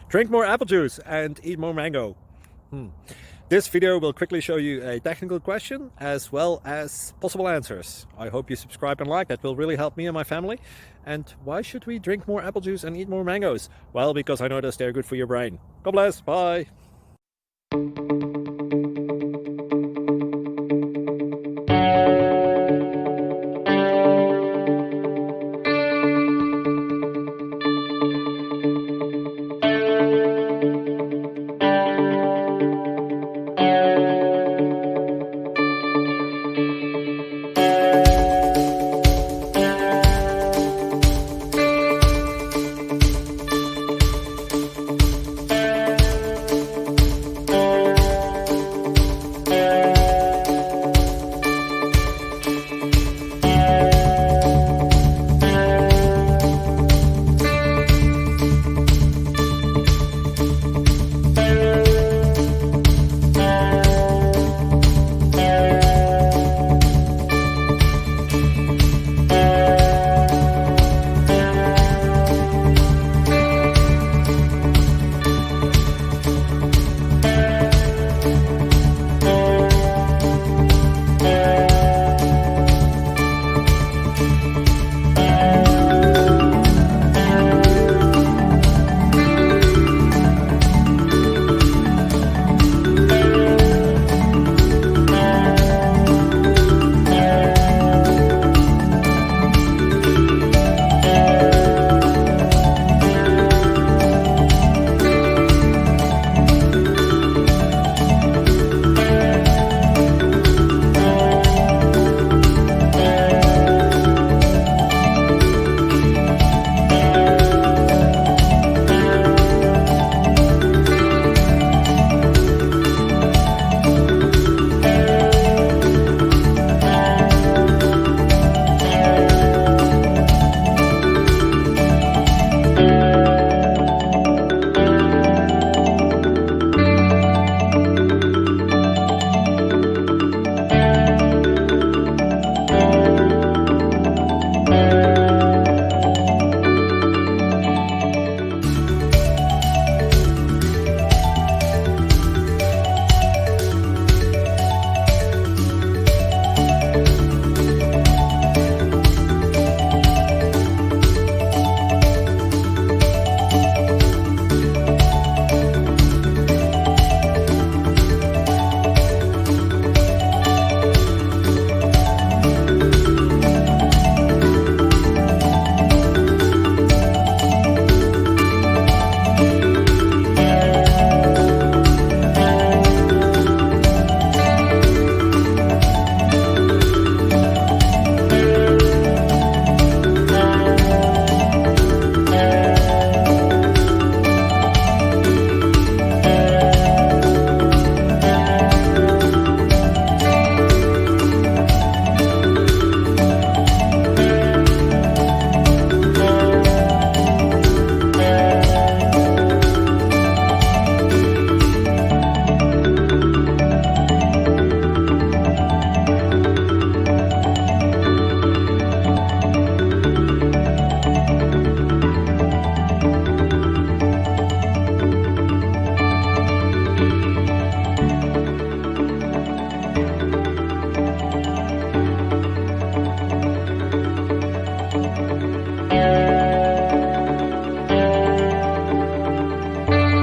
Drink more apple juice and eat more mango. This video will quickly show you a technical question as well as possible answers. I hope you subscribe and like, that will really help me and my family. And why should we drink more apple juice and eat more mangoes? Well, because I noticed they're good for your brain. God bless, bye.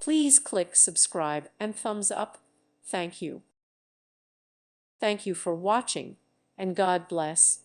Please click subscribe and thumbs up. Thank you. Thank you for watching, and God bless.